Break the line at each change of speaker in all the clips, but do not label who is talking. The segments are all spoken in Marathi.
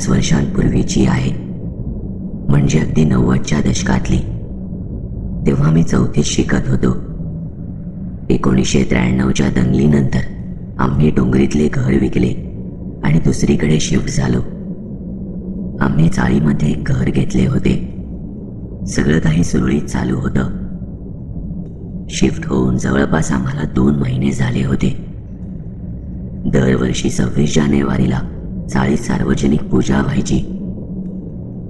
बऱ्याच वर्षांपूर्वीची आहे, म्हणजे अगदी 90च्या दशकातली. तेव्हा मी 4थीत शिकत होतो. 1993च्या दंगलीनंतर आम्ही डोंगरीतले घर विकले आणि दुसरीकडे शिफ्ट झालो. आम्ही चाळीमध्ये एक घर घेतले होते. सगळं काही सुरळीत चालू होतं. शिफ्ट होऊन जवळपास आम्हाला 2 महिने झाले होते. दरवर्षी 26 जानेवारीला चाळीत सार्वजनिक पूजा व्हायची.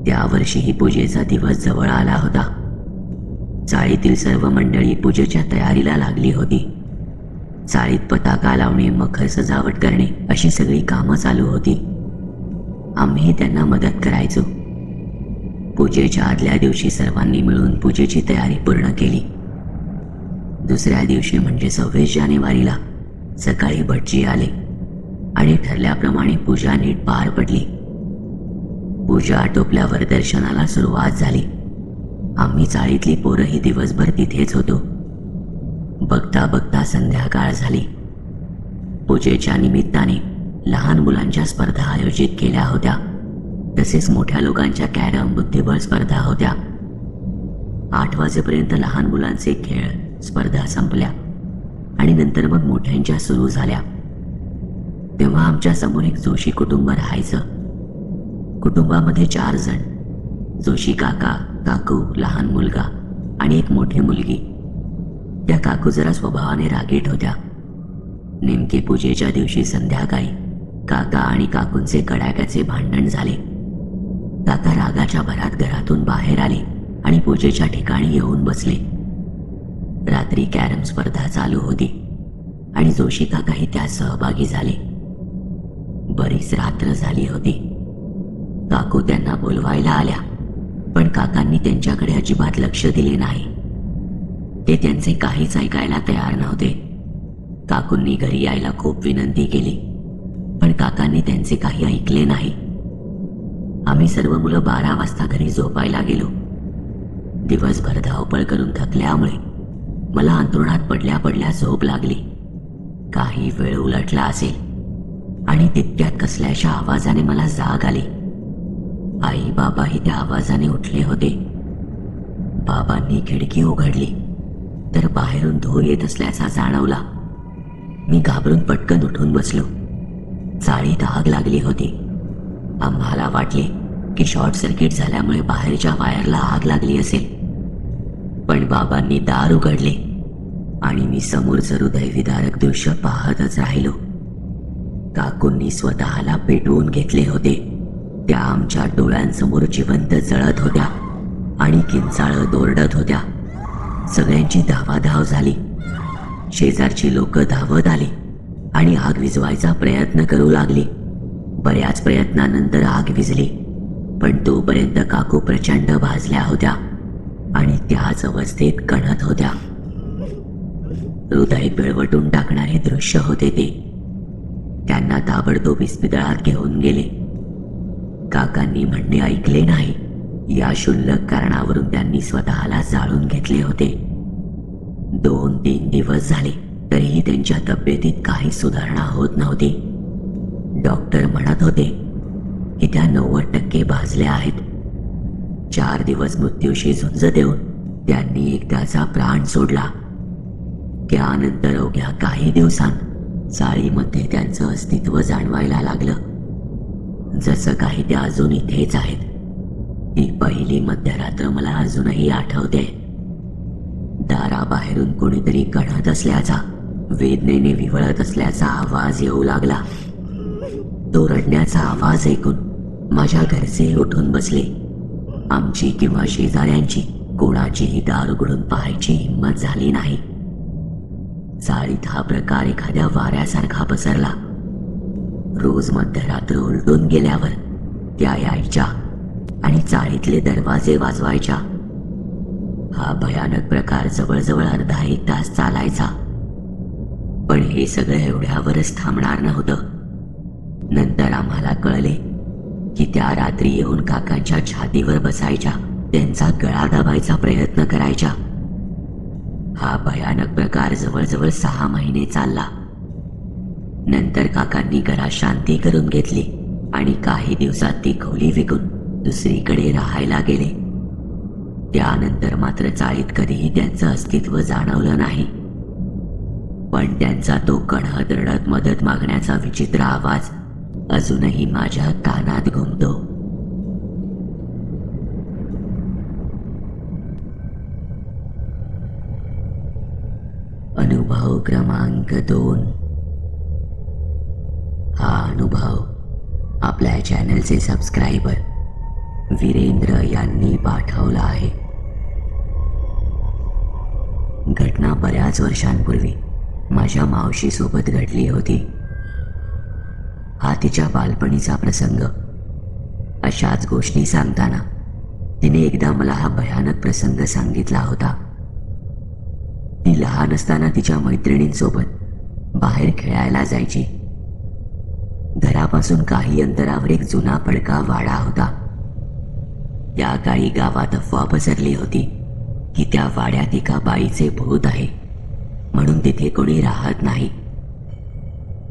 त्यावर्षीही पूजेचा दिवस जवळ आला होता. चाळीतील सर्व मंडळी पूजेच्या तयारीला लागली होती. चाळीत पताका लावणे, मखर सजावट करणे अशी सगळी कामं चालू होती. आम्ही त्यांना मदत करायचो. पूजेच्या आदल्या दिवशी सर्वांनी मिळून पूजेची तयारी पूर्ण केली. दुसऱ्या दिवशी म्हणजे 26 जानेवारीला सकाळी भटजी आले आणि ठरल्याप्रमाणे पूजा नीट पार पडली. पूजा आटोपल्यावर दर्शनाला सुरुवात झाली. आम्ही चाळीतली पोरंही दिवसभर तिथेच होतो. बघता बघता संध्याकाळ झाली. पूजेच्या निमित्ताने लहान मुलांच्या स्पर्धा आयोजित केल्या होत्या. तसेच मोठ्या लोकांच्या कॅरम, बुद्धिबळ स्पर्धा होत्या. 8 वाजेपर्यंत लहान मुलांचे खेळ स्पर्धा संपल्या आणि नंतर मग मोठ्यांच्या सुरू झाल्या. तेव्हा आमच्या समोर एक जोशी कुटुंब राहायचं. कुटुंबामध्ये 4 जण: जोशी काका, काकू, लहान मुलगा आणि एक मोठी मुलगी. त्या काकू जरा स्वभावाने रागीट होत्या. नेमके पूजेच्या दिवशी संध्याकाळी काका आणि काकूंचे कडाक्याचे भांडण झाले. काका रागाच्या भरात घरातून बाहेर आले आणि पूजेच्या ठिकाणी येऊन बसले. रात्री कॅरम स्पर्धा चालू होती आणि जोशी काकाही त्यात सहभागी झाले. बरीच रात्र झाली होती. काकू त्यांना बोलवायला आल्या, पण काकांनी त्यांच्याकडे अजिबात लक्ष दिले नाही. ते त्यांचे काहीच ऐकायला तयार नव्हते. काकूंनी घरी यायला खूप विनंती केली, पण काकांनी त्यांचे काही ऐकले नाही. आम्ही सर्व मुलं 12 वाजता घरी झोपायला गेलो. दिवसभर धावपळ करून थकल्यामुळे मला अंथरुणात पडल्या पडल्या झोप लागली. काही वेळ उलटला असेल आणि तितक्यात कसल्याशा आवाजाने मला जाग आली. आई बाबाही त्या आवाजाने उठले होते. बाबांनी खिडकी उघडली तर बाहेरून धूर येत असल्याचा जाणवला. मी घाबरून पटकन उठून बसलो. चाळीत आग लागली होती. आम्हाला वाटले की शॉर्ट सर्किट झाल्यामुळे बाहेरच्या वायरला आग लागली असेल. पण बाबांनी दार उघडले आणि मी समोरचं हृदयविदारक दृश्य पाहतच राहिलो. काकूंनी स्वतःला पेटवून घेतले होते. त्या आमच्या डोळ्यांसमोर जिवंत जळत होत्या आणि किंचाळत ओरडत होत्या. सगळ्यांची धावाधाव झाली. शेजारची लोक धावत आली आणि आग विझवायचा प्रयत्न करू लागली. बऱ्याच प्रयत्नानंतर आग विझली, पण तोपर्यंत काकू प्रचंड भाजल्या होत्या आणि त्याच अवस्थेत कणत होत्या. हृदय पिळवटून टाकणारे दृश्य होते ते. त्यांना ताबडतोब इस्पितळात घेऊन गेले. काकांनी म्हणणे ऐकले नाही. या क्षुल्लक कारणावरून त्यांनी स्वतःला जाळून घेतले होते. 2-3 दिवस झाले तरीही त्यांच्या तब्येतीत काही सुधारणा होत नव्हती. डॉक्टर म्हणत होते की त्या 90% भाजल्या आहेत. 4 दिवस मृत्यूशी झुंज देऊन त्यांनी एकदाचा प्राण सोडला. त्यानंतर अवघ्या काही दिवसांत चाळीमध्ये त्यांचं अस्तित्व जाणवायला लागलं. जसं काही त्या अजून इथेच आहेत. ती पहिली मध्यरात्र मला अजूनही आठवते. दाराबाहेरून कोणीतरी कणत असल्याचा, वेदनेने विवळत असल्याचा आवाज येऊ लागला. तो रडण्याचा आवाज ऐकून माझ्या घरचे उठून बसले. आमची किंवा शेजाऱ्यांची कोणाचीही दार उघडून पाहायची हिंमत झाली नाही. चाळीत हा प्रकार एखाद्या वाऱ्यासारखा पसरला. रोज मध्यरात्र उलटून गेल्यावर त्या यायच्या आणि चाळीतले दरवाजे वाजवायच्या. हा भयानक प्रकार जवळजवळ अर्धा-1 तास चालायचा. पण हे सगळं एवढ्यावरच थांबणार नव्हतं. नंतर आम्हाला कळले की त्या रात्री येऊन काकांच्या छातीवर बसायच्या, त्यांचा गळा दाबायचा प्रयत्न करायच्या. हा भयानक प्रकार जवळजवळ 6 महिने चालला. नंतर काकांनी घरात शांती करून घेतली आणि काही दिवसात ती खोली विकून दुसरीकडे राहायला गेले. त्यानंतर मात्र चाळीत कधीही त्यांचं अस्तित्व जाणवलं नाही. पण त्यांचा तो कणहत रडत मदत मागण्याचा विचित्र आवाज अजूनही माझ्या कानात घुमतो. अनुभव क्रमांक 2. हा अनुभव आपल्या चॅनलचे सबस्क्रायबर वीरेंद्र यांनी पाठवला आहे. घटना बऱ्याच वर्षांपूर्वी माझ्या मावशीसोबत घडली होती. हा तिच्या बालपणीचा प्रसंग. अशाच गोष्टी सांगताना तिने एकदा मला हा भयानक प्रसंग सांगितला होता. ती लहान असताना तिच्या मैत्रिणींसोबत बाहेर खेळायला जायची. घरापासून काही अंतरावर एक जुना पडका वाडा होता. त्या काळी गावात अफवा पसरली होती की त्या वाड्यात एका बाईचे भूत आहे, म्हणून तिथे कोणी राहत नाही.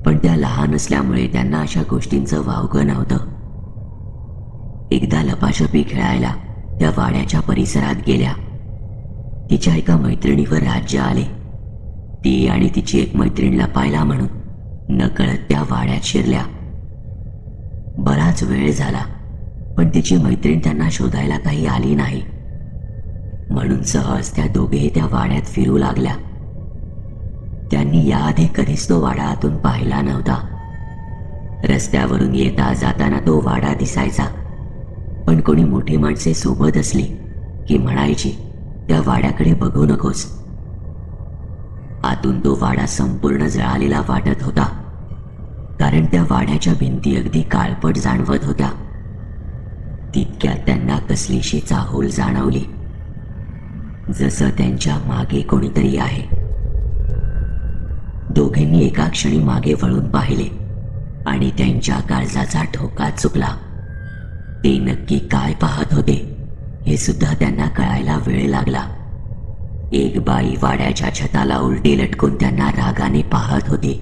पण त्या लहान असल्यामुळे त्यांना अशा गोष्टींचं वावगं नव्हतं. एकदा लपाछपी खेळायला त्या वाड्याच्या परिसरात गेल्या. तिच्या एका मैत्रिणीवर राज्य आले. ती आणि तिची एक मैत्रीण लपायला म्हणून नकळत त्या वाड्यात शिरल्या. बराच वेळ झाला, पण तिची मैत्रीण त्यांना शोधायला काही आली नाही. म्हणून सहज त्या दोघेही त्या वाड्यात फिरू लागल्या. त्यांनी याआधी कधीच तो वाडा आतून पाहिला नव्हता. रस्त्यावरून येता जाताना तो वाडा दिसायचा, पण कोणी मोठी माणसे सोबत असली की म्हणायची, त्या वाड्याकडे बघू नकोस. आतून तो वाडा संपूर्ण जळालेला वाटत होता, कारण त्या वाड्याच्या भिंती अगदी काळपट जाणवत होत्या. तितक्यात त्यांना कसलीशी चाहूल जाणवली, जसं त्यांच्या मागे कोणीतरी आहे. दोघांनी एका क्षणी मागे वळून पाहिले आणि त्यांच्या काळजाचा ठोका चुकला. ते नक्की काय पाहत होते हे सुद्धा त्यांना कळायला वेळ लागला. एक बाई वाड्याच्या छताला उलटी लटकून त्यांना रागाने पाहत होती.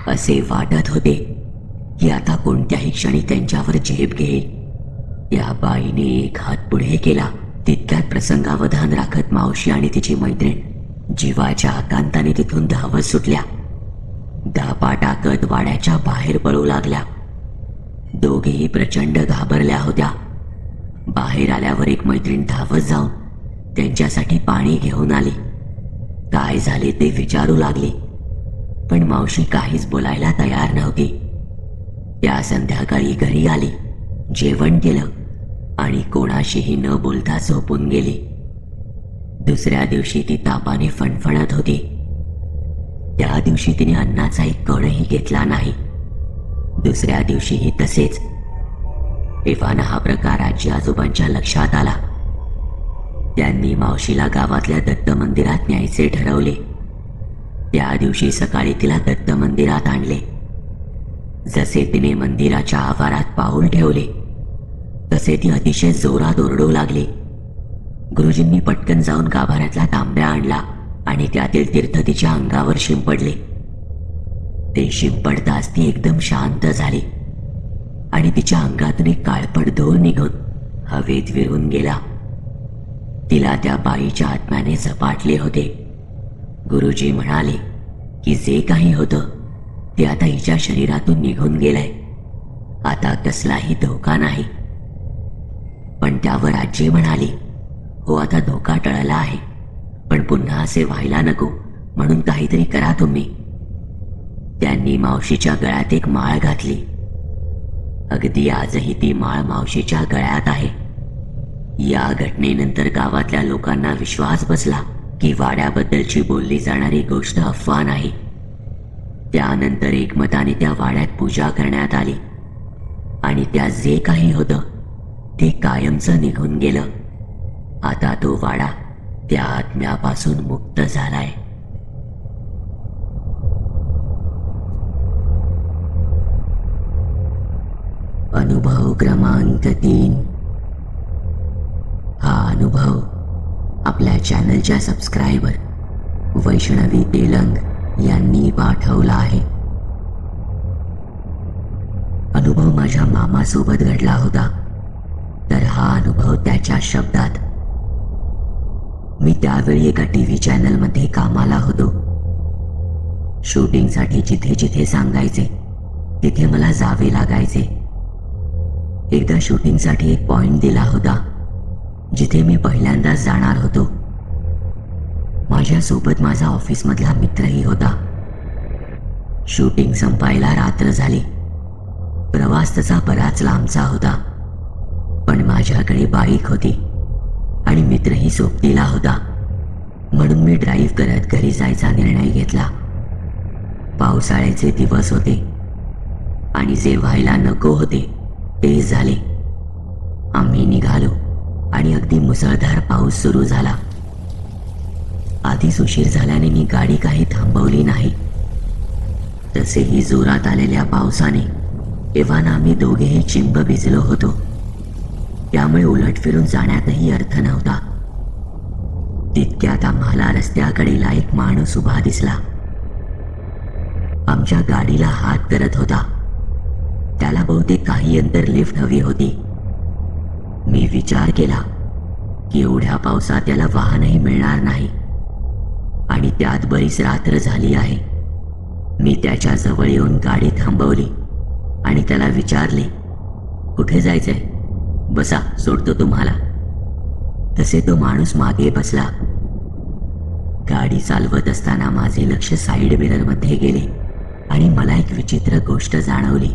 असे वाटत होते की आता कोणत्याही क्षणी त्यांच्यावर झेप घेईल. त्या बाईने एक हात पुढे केला. तितक्यात प्रसंगावधान राखत मावशी आणि तिची मैत्रीण जीवाच्या आकांताने तिथून धावत सुटल्या. धापा टाकत वाड्याच्या बाहेर पळू लागल्या. दोघेही प्रचंड घाबरल्या होत्या. बाहेर आल्यावर एक मैत्रीण धावत जाऊन त्यांच्यासाठी पाणी घेऊन आली. काय झाले ते विचारू लागली, पण मावशी काहीच बोलायला तयार नव्हती. त्या संध्याकाळी घरी आली, जेवण केलं आणि कोणाशीही न बोलता झोपून गेली. दुसऱ्या दिवशी ती तापाने फणफणत होती. त्या दिवशी तिने अन्नाचा एक कणही घेतला नाही. दुसऱ्या दिवशीही तसेच. एव्हाना हा प्रकार आजी आजोबांच्या लक्षात आला. त्यांनी मावशीला गावातल्या दत्त मंदिरात न्यायचे ठरवले. त्या दिवशी सकाळी तिला दत्त मंदिरात आणले. जसे तिने मंदिराच्या आवारात पाऊल ठेवले तसे ती अतिशय जोरात ओरडू लागली. गुरुजींनी पटकन जाऊन गाभाऱ्यातला तांब्या आणला आणि त्यातील तीर्थ तिच्या अंगावर शिंपडले. ते शिंपडताच ती एकदम शांत झाली आणि तिच्या अंगातून एक काळपट धूर निघून हवेत विरून गेला. तिला त्या बाईच्या आत्म्याने झपाटले होते. गुरुजी म्हणाले की जे काही होतं ते आता हिच्या शरीरातून निघून गेलंय. आता कसलाही धोका नाही. पण त्यावर आजी म्हणाली, हो आता धोका टळला आहे, पण पुन्हा असे व्हायला नको म्हणून काहीतरी करा तुम्ही. त्यांनी मावशीच्या गळ्यात एक माळ घातली. अगदी आजही ती माळ मावशीच्या गळ्यात आहे. या घटनेनंतर गावातल्या लोकांना विश्वास बसला की वाड्याबद्दलची बोलली जाणारी गोष्ट अफवा नाही. त्यानंतर एकमताने त्या वाड्यात पूजा करण्यात आली आणि त्यात जे काही होतं ते कायमचं निघून गेलं. आता तो वाडा त्या आत्म्यापासून मुक्त झालाय. अनुभव क्रमांक 3. हा अनुभव आपल्या चॅनलच्या सबस्क्रायबर वैष्णवी तेलंग यांनी पाठवला आहे. अनुभव माझ्या मामासोबत घडला होता, तर हा अनुभव त्याच्या शब्दात. मी त्यावेळी एका टीव्ही चॅनलमध्ये कामाला होतो. शूटिंगसाठी जिथे जिथे सांगायचे तिथे मला जावे लागायचे. एकदा शूटिंगसाठी एक पॉइंट दिला होता जिथे मी पहिल्यांदाच जाणार होतो. माझ्यासोबत माझा ऑफिसमधला मित्रही होता. शूटिंग संपायला रात्र झाली. प्रवास तसा बराच लांबचा होता, पण माझ्याकडे बाईक होती आणि मित्रही सोबतीला होता, म्हणून मी ड्राईव्ह करत घरी जायचा निर्णय घेतला. पावसाळ्याचे दिवस होते आणि जे व्हायला नको होते तेच झाले. आम्ही निघालो आणि अगदी मुसळधार पाऊस सुरू झाला. आधीच उशीर झाल्याने मी गाडी काही थांबवली नाही. तसेही जोरात आलेल्या पावसाने एव्हान आम्ही दोघेही चिंब भिजलो होतो, त्यामुळे उलट फिरून जाण्यातही अर्थ नव्हता. तितक्यात आम्हाला रस्त्याकडेला एक माणूस उभा दिसला. आमच्या गाडीला हात करत होता. त्याला बहुतेक काही अंतर लिफ्ट हवी होती. मी विचार केला की एवढ्या पावसात त्याला वाहनही मिळणार नाही आणि त्यात बरीच रात्र झाली आहे. मी त्याच्या जवळ येऊन गाडी थांबवली आणि त्याला विचारले, कुठे जायचंय? बसा, सोडतो तुम्हाला. तसे तो माणूस मागे बसला. गाडी चालवत असताना माझे लक्ष साईड मिररमध्ये गेले आणि मला एक विचित्र गोष्ट जाणवली.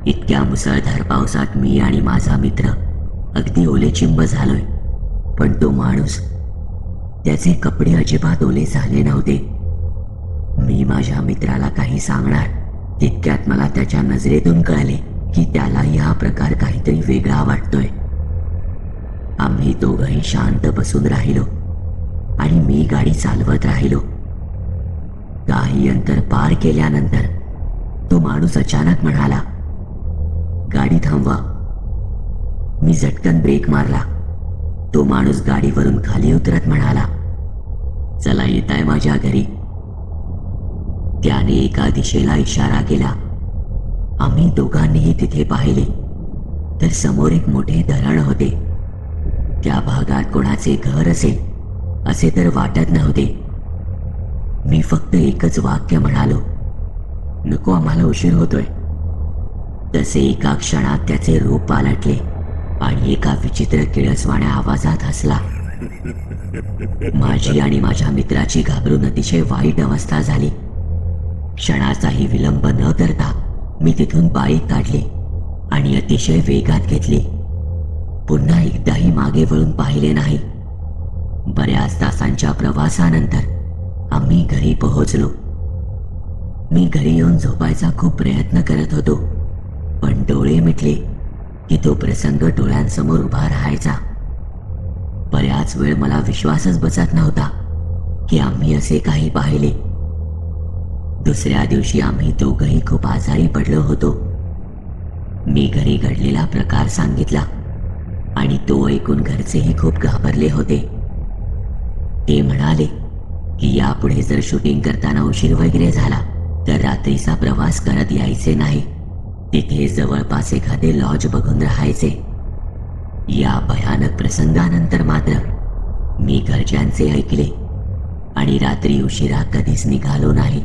इतक्या मुसळधार पावसात मी आणि माझा मित्र अगदी ओलेचिंब झालोय, पण तो माणूस, त्याचे कपडे अजिबात ओले झाले नव्हते. मी माझ्या मित्राला काही सांगणार तितक्यात मला त्याच्या नजरेतून कळले की त्यालाही हा प्रकार काहीतरी वेगळा वाटतोय. आम्ही दोघंही शांत बसून राहिलो आणि मी गाडी चालवत राहिलो. काही अंतर पार केल्यानंतर तो माणूस अचानक म्हणाला, गाडी थांबवा. मी झटकन ब्रेक मारला. तो माणूस गाडीवरून खाली उतरत म्हणाला, चला, येताय माझ्या घरी. त्याने एका दिशेला इशारा केला. आम्ही दोघांनीही तिथे पाहिले तर समोर एक मोठे धरण होते. त्या भागात कोणाचे घर असेल असे तर वाटत नव्हते. मी फक्त एकच वाक्य म्हणालो, नको, आम्हाला उशीर होतोय. तसे एका क्षणात त्याचे रूप पालटले आणि एका विचित्र किळसवाण्या आवाजात हसला. माझी आणि माझ्या मित्राची घाबरून अतिशय वाईट अवस्था झाली. क्षणाचाही विलंब न करता मी तिथून बाईक काढली आणि अतिशय वेगात घेतली. पुन्हा एकदाही मागे वळून पाहिले नाही. बऱ्याच तासांच्या प्रवासानंतर आम्ही घरी पोहोचलो. मी घरी येऊन झोपायचा खूप प्रयत्न करत होतो, पण डोळे मिटले की तो प्रसंग डोळ्यांसमोर उभा राहायचा. बऱ्याच वेळ मला विश्वासच बसत नव्हता की आम्ही असे काही पाहिले. दुसऱ्या दिवशी आम्ही दोघंही खूप आजारी पडलो होतो. मी घरी घडलेला प्रकार सांगितला आणि तो ऐकून घरचेही खूप घाबरले होते. ते म्हणाले की यापुढे जर शूटिंग करताना उशीर वगैरे झाला तर रात्रीचा प्रवास करत यायचे नाही. तिथे जवळपास एखादे लॉज बघून राहायचे. या भयानक प्रसंगानंतर मात्र मी घरच्यांचे ऐकले आणि रात्री उशिरा कधीच निघालो नाही.